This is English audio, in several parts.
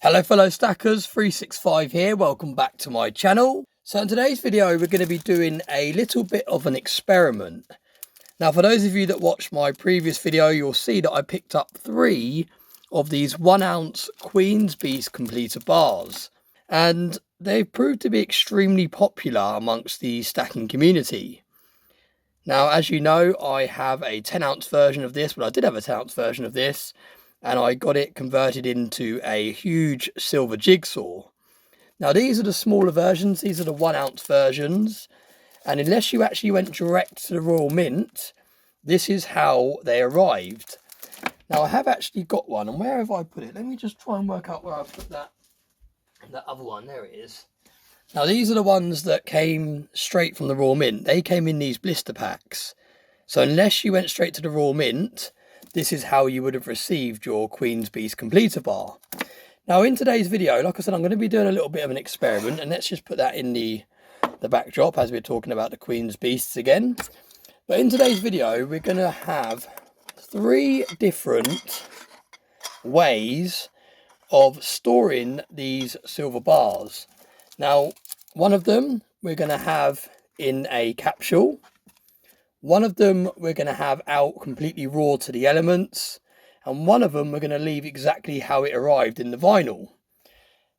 Hello fellow stackers, 365 here, welcome back to my channel. So in today's video we're going to be doing a little bit of an experiment. Now for those of you that watched my previous video, you'll see that I picked up 3 of these 1 ounce Queen's Beast completer bars. And they've proved to be extremely popular amongst the stacking community. Now as you know, I have a 10 ounce version of this, but I did have a 10 ounce version of this. And I got it converted into a huge silver jigsaw. Now these are the smaller versions, these are the 1 ounce versions, and unless you actually went direct to the Royal Mint, this is how they arrived. Now I have actually got one, and where have I put it? Let me just try and work out where I put that other one. There it is. Now these are the ones that came straight from the Royal Mint. They came in these blister packs. So unless you went straight to the Royal Mint, this is how you would have received your Queen's Beast completer bar. Now in today's video, like I said, I'm going to be doing a little bit of an experiment, and let's just put that in the backdrop as we're talking about the Queen's Beasts again. But in today's video, we're going to have 3 different ways of storing these silver bars. Now, one of them we're going to have in a capsule. One of them we're going to have out completely raw to the elements, and one of them we're going to leave exactly how it arrived in the vinyl.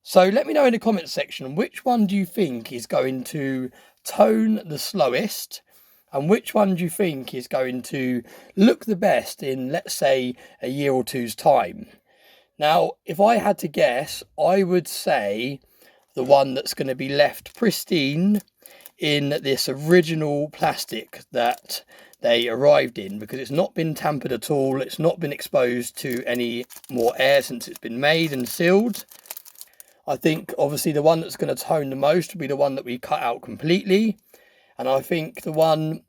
So let me know in the comments section, which one do you think is going to tone the slowest, and which one do you think is going to look the best in, let's say, a year or two's time. Now, if I had to guess, I would say the one that's going to be left pristine in this original plastic that they arrived in, because it's not been tampered at all, it's not been exposed to any more air since it's been made and sealed. I think obviously the one that's going to tone the most will be the one that we cut out completely, and I think the one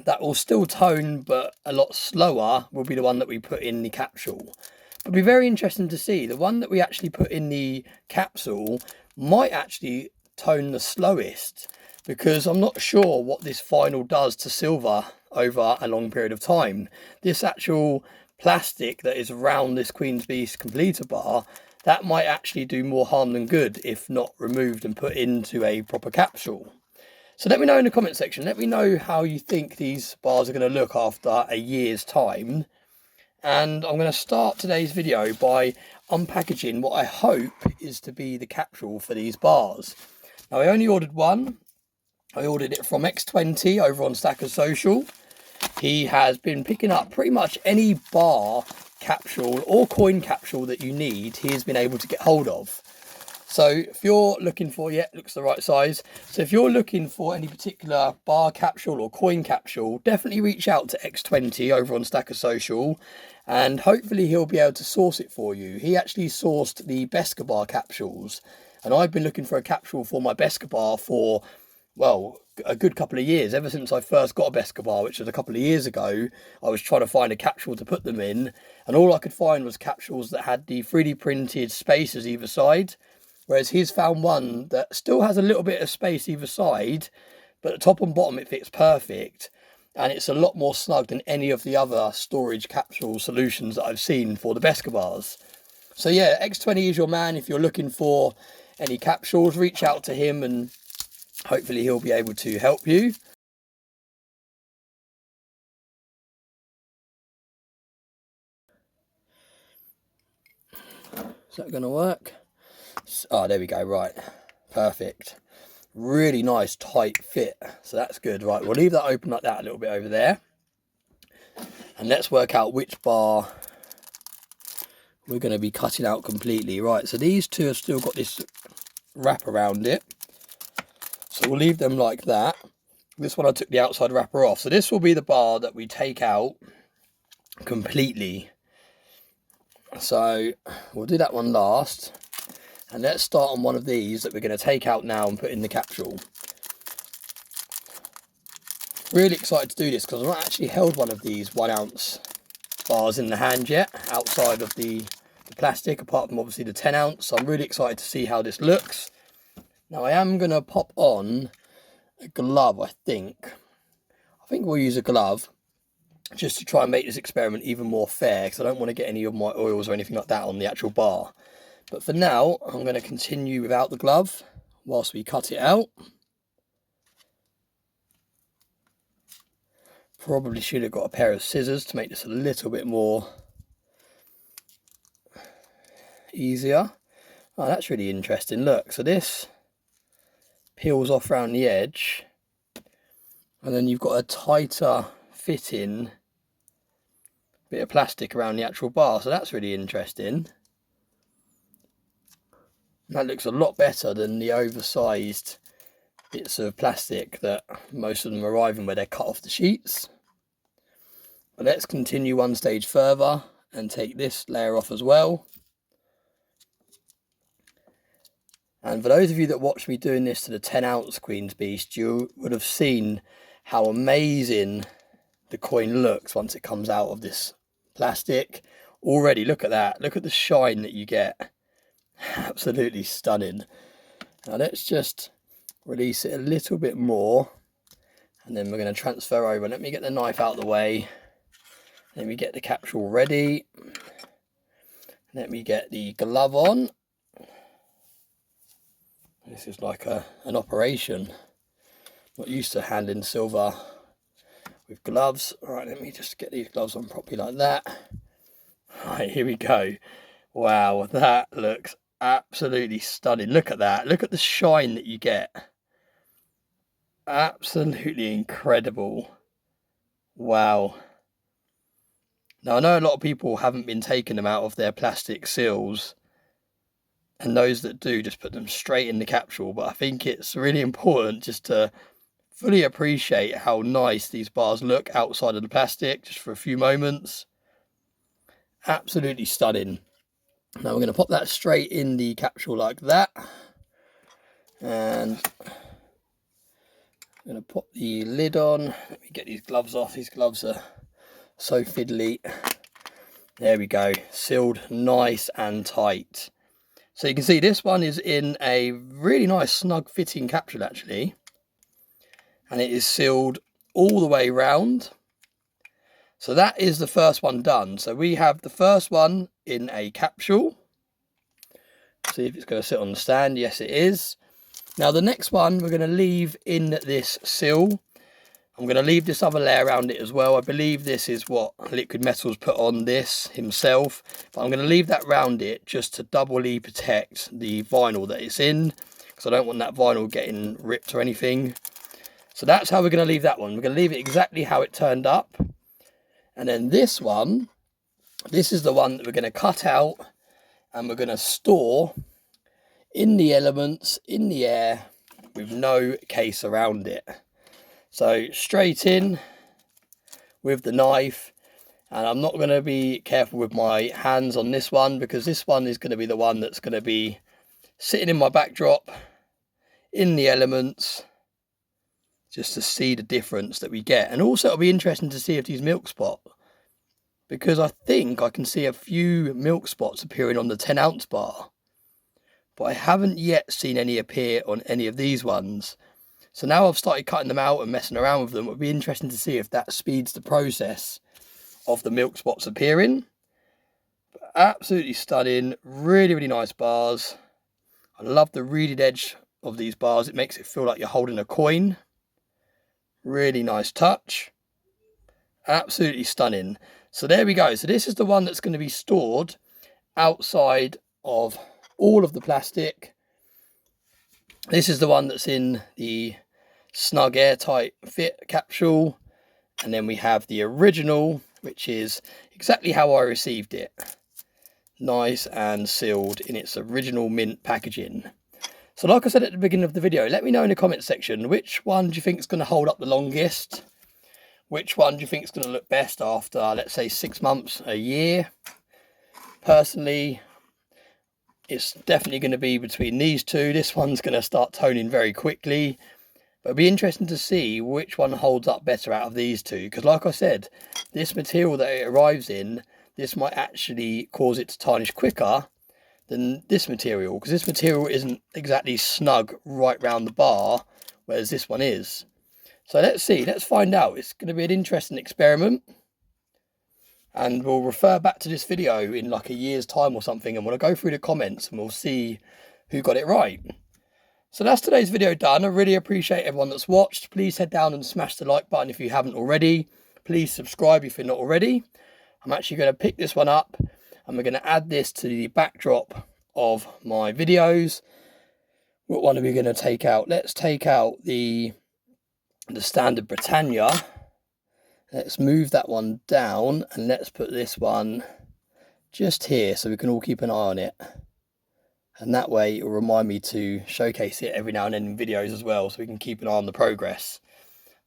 that will still tone but a lot slower will be the one that we put in the capsule. It'll be very interesting to see. The one that we actually put in the capsule might actually tone the slowest, because I'm not sure what this vinyl does to silver over a long period of time. This actual plastic that is around this Queen's Beast completer bar, that might actually do more harm than good if not removed and put into a proper capsule. So let me know in the comment section, let me know how you think these bars are going to look after a year's time. And I'm going to start today's video by unpackaging what I hope is to be the capsule for these bars. Now I only ordered one. I ordered it from X20 over on Stackers Social. He has been picking up pretty much any bar capsule or coin capsule that you need, he has been able to get hold of. So if you're looking for, looks the right size. So if you're looking for any particular bar capsule or coin capsule, definitely reach out to X20 over on Stackers Social, and hopefully he'll be able to source it for you. He actually sourced the Beskar bar capsules, and I've been looking for a capsule for my Beskar bar for, well, a good couple of years. Ever since I first got a Beskar bar, which was a couple of years ago, I was trying to find a capsule to put them in, and all I could find was capsules that had the 3D printed spaces either side, whereas he's found one that still has a little bit of space either side, but at top and bottom it fits perfect, and it's a lot more snug than any of the other storage capsule solutions that I've seen for the Beskar bars. So yeah, X20 is your man. If you're looking for any capsules, reach out to him and hopefully he'll be able to help you. Is that going to work? Oh, there we go. Right, perfect. Really nice tight fit, so that's good. Right, we'll leave that open like that a little bit over there, and let's work out which bar we're going to be cutting out completely. Right, so these two have still got this wrap around it, so we'll leave them like that. This one I took the outside wrapper off, so this will be the bar that we take out completely. So we'll do that one last, and let's start on one of these that we're going to take out now and put in the capsule. Really excited to do this because I've not actually held one of these 1 ounce bars in the hand yet, outside of the plastic, apart from obviously the 10 ounce. So I'm really excited to see how this looks. Now I am going to pop on a glove, I think we'll use a glove, just to try and make this experiment even more fair, because I don't want to get any of my oils or anything like that on the actual bar. But for now, I'm going to continue without the glove whilst we cut it out. Probably should have got a pair of scissors to make this a little bit more easier. Oh, that's really interesting. Look, so this peels off around the edge, and then you've got a tighter fitting bit of plastic around the actual bar. So that's really interesting. That looks a lot better than the oversized bits of plastic that most of them arrive in, where they're cut off the sheets. But let's continue one stage further and take this layer off as well. And for those of you that watched me doing this to the 10-ounce Queen's Beast, you would have seen how amazing the coin looks once it comes out of this plastic. Already, look at that. Look at the shine that you get. Absolutely stunning. Now let's just release it a little bit more, and then we're going to transfer over. Let me get the knife out of the way. Let me get the capsule ready. Let me get the glove on. This is like an operation. Not used to handling silver with gloves. All right, let me just get these gloves on properly like that. All right, here we go. Wow, that looks absolutely stunning. Look at that. Look at the shine that you get. Absolutely incredible. Wow. Now, I know a lot of people haven't been taking them out of their plastic seals, and those that do just put them straight in the capsule. But I think it's really important just to fully appreciate how nice these bars look outside of the plastic, just for a few moments. Absolutely stunning. Now we're going to pop that straight in the capsule like that, and I'm going to pop the lid on. Let me get these gloves off. These gloves are so fiddly. There we go, sealed nice and tight. So you can see this one is in a really nice snug fitting capsule actually, and it is sealed all the way round. So that is the first one done. So we have the first one in a capsule. See if it's going to sit on the stand. Yes, it is. Now the next one we're going to leave in this seal. I'm going to leave this other layer around it as well. I believe this is what Liquid Metals put on this himself. But I'm going to leave that around it just to doubly protect the vinyl that it's in, because I don't want that vinyl getting ripped or anything. So that's how we're going to leave that one. We're going to leave it exactly how it turned up. And then this one, this is the one that we're going to cut out, and we're going to store in the elements, in the air, with no case around it. So straight in with the knife, and I'm not going to be careful with my hands on this one, because this one is going to be the one that's going to be sitting in my backdrop in the elements, just to see the difference that we get. And also it'll be interesting to see if these milk spot, because I think I can see a few milk spots appearing on the 10-ounce bar, but I haven't yet seen any appear on any of these ones. So now I've started cutting them out and messing around with them. It'll be interesting to see if that speeds the process of the milk spots appearing. But absolutely stunning, really, really nice bars. I love the reeded edge of these bars. It makes it feel like you're holding a coin. Really nice touch. Absolutely stunning. So there we go. So this is the one that's going to be stored outside of all of the plastic. This is the one that's in the snug airtight fit capsule, and then we have the original, which is exactly how I received it, nice and sealed in its original mint packaging. So like I said at the beginning of the video, let me know in the comment section which one do you think is going to hold up the longest, which one do you think is going to look best after, let's say, 6 months, a year. Personally, it's definitely going to be between these two. This one's going to start toning very quickly. But it'll be interesting to see which one holds up better out of these two. Because like I said, this material that it arrives in, this might actually cause it to tarnish quicker than this material. Because this material isn't exactly snug right round the bar, whereas this one is. So let's see, let's find out. It's going to be an interesting experiment. and we'll refer back to this video in like a year's time or something, and we'll go through the comments and we'll see who got it right. So that's today's video done. I really appreciate everyone that's watched. Please head down and smash the like button if you haven't already. Please subscribe if you're not already. I'm actually going to pick this one up and we're going to add this to the backdrop of my videos. What one are we going to take out? Let's take out the standard Britannia. Let's move that one down and let's put this one just here so we can all keep an eye on it. And that way it will remind me to showcase it every now and then in videos as well, so we can keep an eye on the progress.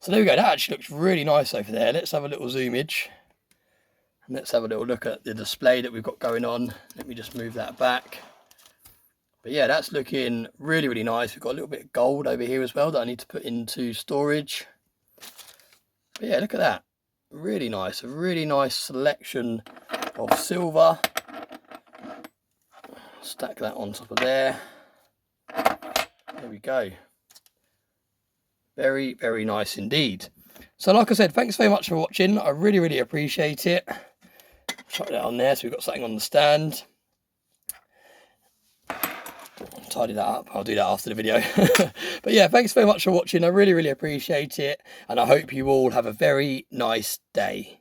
So there we go, that actually looks really nice over there. Let's have a little zoomage. And let's have a little look at the display that we've got going on. Let me just move that back. But yeah, that's looking really, really nice. We've got a little bit of gold over here as well that I need to put into storage. But yeah, look at that. Really nice, a really nice selection of silver. Stack that on top of there. There we go. Very, very nice indeed. So like I said, thanks very much for watching. I really, really appreciate it. Chuck that on there so we've got something on the stand. Tidy that up. I'll do that after the video. But yeah, thanks very much for watching. I really, really appreciate it. And I hope you all have a very nice day.